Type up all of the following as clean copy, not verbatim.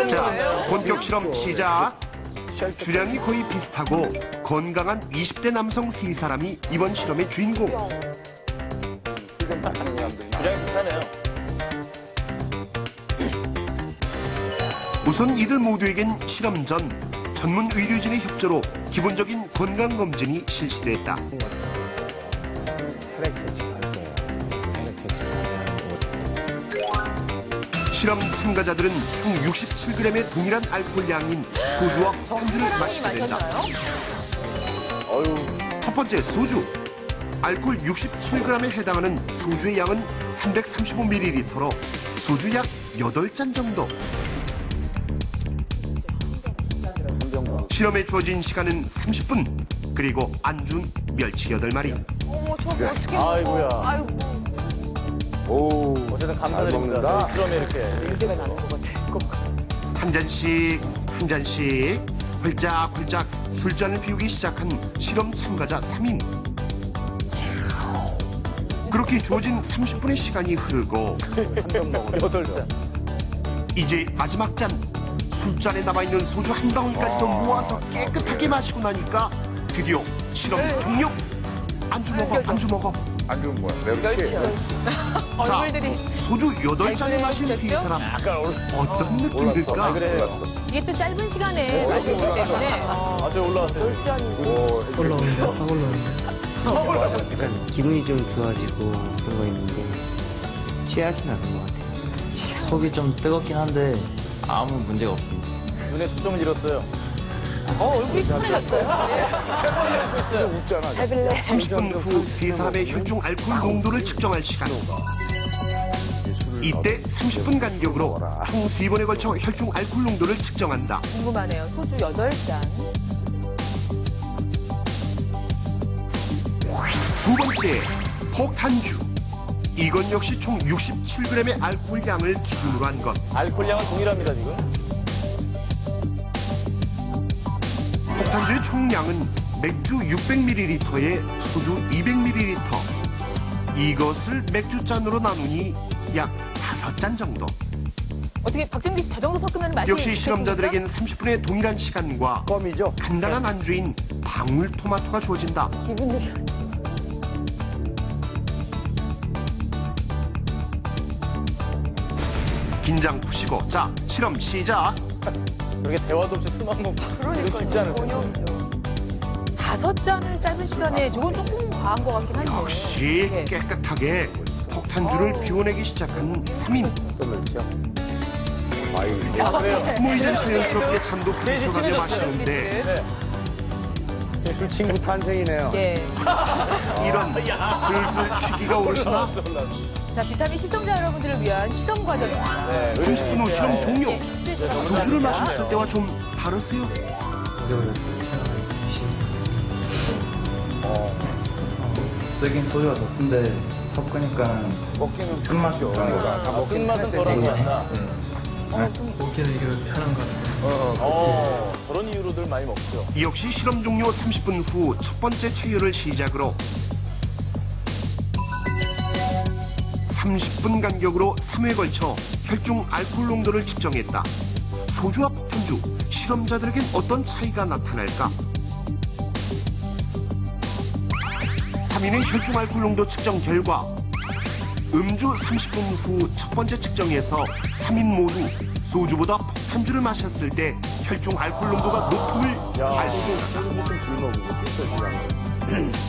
자, 본격 실험 시작. 주량이 거의 비슷하고 건강한 20대 남성 3사람이 이번 실험의 주인공. 주량이 비슷하네요. 우선 이들 모두에겐 실험 전 전문 의료진의 협조로 기본적인 건강검진이 실시됐다. 실험 참가자들은 총 67g의 동일한 알코올 양인 소주와 폭탄주를 마시게 된다. 첫 번째 소주. 알코올 67g에 해당하는 소주의 양은 335ml로 소주 약 8잔 정도. 실험에 주어진 시간은 30분. 그리고 안준 멸치 8마리. 어머, 저거 어떻게 아이고야. 먹어. 아이고. 오, 어쨌든 잘 감사드립니다. 먹는다. 실험에 이렇게. 냄새가 나는 것 같아. 꼭. 한 잔씩 한 잔씩 홀짝홀짝 술잔을 비우기 시작한 실험 참가자 3인. 그렇게 주어진 30분의 시간이 흐르고 한병 먹었네. 8잔. 이제 마지막 잔. 술잔에 남아있는 소주 한 방울까지도 모아서 깨끗하게 마시고 나니까 드디어 실험 종료. 안주 먹어 안주 먹어. 안주는 뭐야? 멸치. 자, 얼굴들이. 소주 8잔을 마신 세 사람 어떤 느낌일까? 몰랐어. 이게 또 짧은 시간에 마시기 때문에. 아주 올라왔어요. 오, 올라오는데 확 올라오는데 약간 기분이 좀 좋아지고 그런 거 있는데 취하진 않은 것 같아요. 속이 좀 뜨겁긴 한데 아무 문제가 없습니다. 눈에 초점을 잃었어요. 얼굴이 편해졌어요. 웃잖아. 30분 후 세 사람의 혈중 알코올 농도를 측정할 시간. 이때 30분 간격으로 총 3번에 걸쳐 혈중 알코올 농도를 측정한다. 궁금하네요. 소주 8잔. 두 번째, 폭탄주. 이건 역시 총 67g의 알코올 양을 기준으로 한 것. 알코올량은 동일합니다, 지금. 폭탄주의 총량은 맥주 600ml에 소주 200ml. 이것을 맥주잔으로 나누니 약 5잔 정도. 어떻게 박정기 씨 저 정도 섞으면 맛이 역시 좋겠습니까? 실험자들에겐 30분의 동일한 시간과 껌이죠? 간단한 안주인 방울토마토가 주어진다. 기분이. 긴장 푸시고 자 실험 시작. 그렇게 대화도 없이 술만 먹고. 그러니까 쉽지 않을 텐데. 5잔을 짧은 시간에 저건 조금 과한 것 같긴 한데. 역시 네. 깨끗하게 폭탄주를 비워내기 시작한 3인. 또 멸치야? 아유, 그래요. 뭐 이젠 자연스럽게 잔도 부딪혀가며 마시는데 네. 술 친구 탄생이네요. 예. 이런 슬슬 취기가 오르시나? 자, 비타민 시청자 여러분들을 위한 실험 과정입니다. 30분 후 실험 종료. 네. 소주를 마셨을 때와 좀 다르세요? 쓰긴 소주가 더 쓴데 섞으니까 먹기는 쓴맛이 정도가 다 먹긴 쓴맛은 했는데. 덜한 것 같다. 먹기는 이게 편한 것 같아요. 저런 이유로들 많이 먹죠. 역시 실험 종료 30분 후 첫 번째 체열을 시작으로 30분 간격으로 3회에 걸쳐 혈중 알코올 농도를 측정했다. 소주와 폭탄주, 실험자들에겐 어떤 차이가 나타날까? 3인의 혈중 알코올 농도 측정 결과 음주 30분 후 첫 번째 측정에서 3인 모두 소주보다 폭탄주를 마셨을 때 혈중 알코올 농도가 높음을 알 수 있다. 좀덜 먹고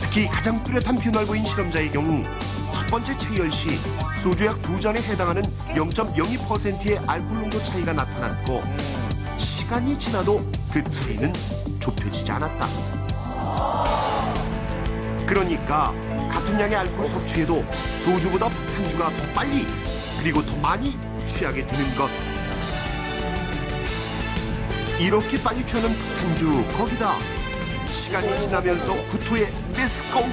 특히 가장 뚜렷한 변화를 보인 실험자의 경우 첫 번째 체열 시 소주 약 2잔에 해당하는 0.02%의 알코올 농도 차이가 나타났고 시간이 지나도 그 차이는 좁혀지지 않았다. 그러니까 같은 양의 알코올 섭취에도 소주보다 폭탄주가 더 빨리 그리고 더 많이 취하게 되는 것. 이렇게 빨리 취하는 폭탄주 거기다 시간이 지나면서 구토에 렛츠고!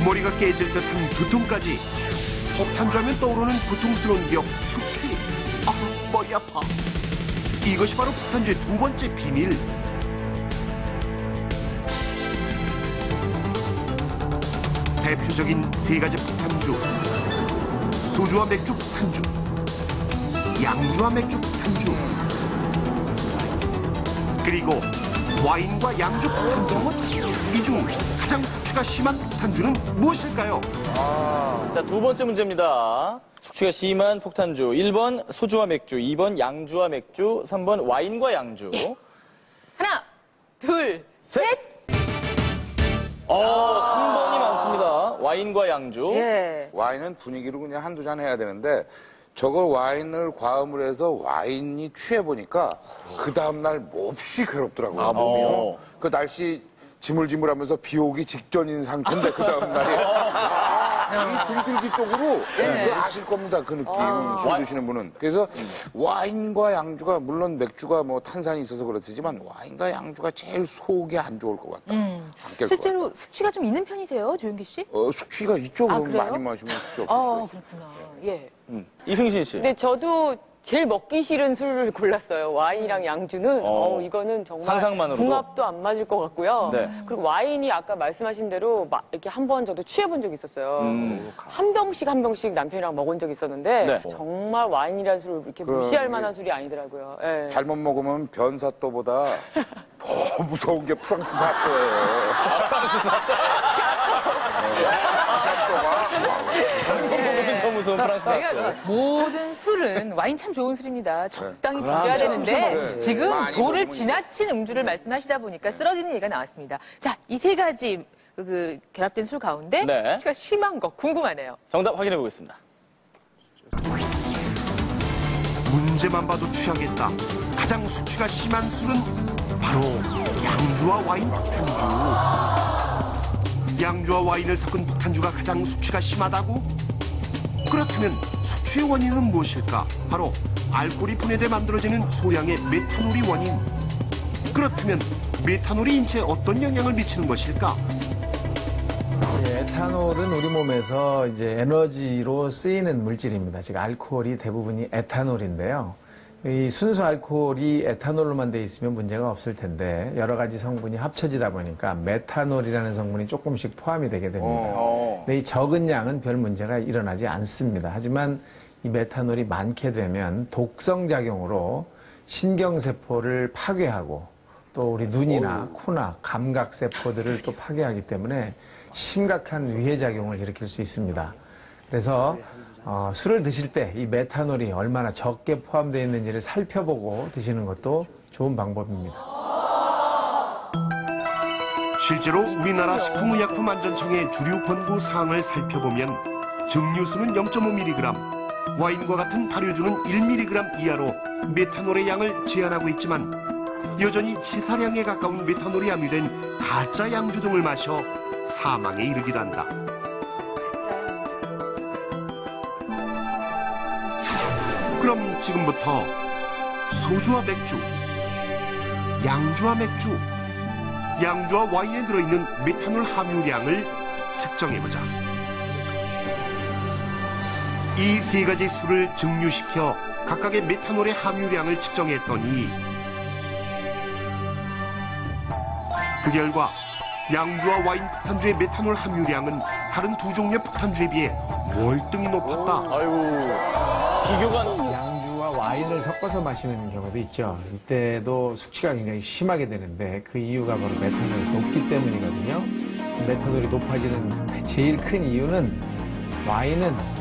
머리가 깨질 듯한 두통까지. 폭탄주하면 떠오르는 고통스러운 기억 숙취. 아, 머리 아파. 이것이 바로 폭탄주의 두 번째 비밀. 대표적인 세 가지 폭탄주. 소주와 맥주 폭탄주, 양주와 맥주 폭탄주, 그리고 와인과 양주 폭탄주. 이 중 가장 숙취가 심한 폭탄주는 무엇일까요? 자, 두 번째 문제입니다. 숙취가 심한 폭탄주. 1번 소주와 맥주, 2번 양주와 맥주, 3번 와인과 양주. 하나, 둘, 셋. 3번이 많습니다. 와인과 양주. 예. 와인은 분위기로 그냥 한두 잔 해야 되는데 저걸 와인을 과음을 해서 와인이 취해보니까 그 다음날 몹시 괴롭더라고요. 아, 몸이요? 그 날씨 지물지물하면서 비 오기 직전인 상태인데 그 다음날이 이 등줄기 쪽으로 그 아실 겁니다. 그 느낌 술 드시는 분은. 그래서 와인과 양주가 물론 맥주가 뭐 탄산이 있어서 그렇지만 와인과 양주가 제일 속이 안 좋을 것 같다. 안 깰 것 같다. 실제로 숙취가 좀 있는 편이세요, 조윤기 씨? 숙취가 있죠. 아, 그럼 그래요? 많이 마시면 숙취 없을 수가 있어요. 그렇구나. 예. 이승신 씨. 근데 저도 제일 먹기 싫은 술을 골랐어요. 와인이랑 양주는 이거는 정말 상상만으로도? 궁합도 안 맞을 것 같고요. 네. 그리고 와인이 아까 말씀하신 대로 이렇게 한 번 저도 취해본 적이 있었어요. 한 병씩 남편이랑 먹은 적이 있었는데 네. 정말 와인이라는 술을 이렇게 무시할 만한 술이 아니더라고요. 예. 잘못 먹으면 변사또보다 더 무서운 게 프랑스 사또예요. 더 무서운 프랑스 사또. 그러니까 모든 술은 와인 참 좋은 술입니다. 적당히 줄여야 그럼. 되는데 그래. 지금 많이 도를 먹으면 지나친 음주를 말씀하시다 보니까 쓰러지는 얘기가 나왔습니다. 자, 이 세 가지 그 결합된 술 가운데 네. 숙취가 심한 거 궁금하네요. 정답 확인해 보겠습니다. 문제만 봐도 취하겠다. 가장 숙취가 심한 술은 바로 양주와 와인 폭탄주. 양주와 와인을 섞은 폭탄주가 가장 숙취가 심하다고? 그렇다면 숙취의 원인은 무엇일까? 바로 알코올이 분해돼 만들어지는 소량의 메탄올이 원인. 그렇다면 메탄올이 인체에 어떤 영향을 미치는 것일까? 에탄올은 우리 몸에서 이제 에너지로 쓰이는 물질입니다. 즉 알코올이 대부분이 에탄올인데요. 이 순수 알코올이 에탄올로만 돼 있으면 문제가 없을 텐데 여러 가지 성분이 합쳐지다 보니까 메탄올이라는 성분이 조금씩 포함이 되게 됩니다. 근데 이 적은 양은 별 문제가 일어나지 않습니다. 하지만 이 메탄올이 많게 되면 독성 작용으로 신경세포를 파괴하고 또 우리 눈이나 코나 감각세포들을 또 파괴하기 때문에 심각한 위해작용을 일으킬 수 있습니다. 그래서 술을 드실 때 이 메탄올이 얼마나 적게 포함되어 있는지를 살펴보고 드시는 것도 좋은 방법입니다. 실제로 우리나라 식품의약품안전청의 주류 권고 사항을 살펴보면 증류수는 0.5mg, 와인과 같은 발효주는 1mg 이하로 메탄올의 양을 제한하고 있지만 여전히 치사량에 가까운 메탄올이 함유된 가짜 양주 등을 마셔 사망에 이르기도 한다. 그럼 지금부터 소주와 맥주, 양주와 맥주, 양주와 와인에 들어있는 메탄올 함유량을 측정해보자. 이 세 가지 술을 증류시켜 각각의 메탄올의 함유량을 측정했더니 그 결과 양주와 와인 폭탄주의 메탄올 함유량은 다른 두 종류의 폭탄주에 비해 월등히 높았다. 아이고. 비교가. 양주와 와인을 섞어서 마시는 경우도 있죠. 이때도 숙취가 굉장히 심하게 되는데 그 이유가 바로 메탄올이 높기 때문이거든요. 메탄올이 높아지는 제일 큰 이유는 와인은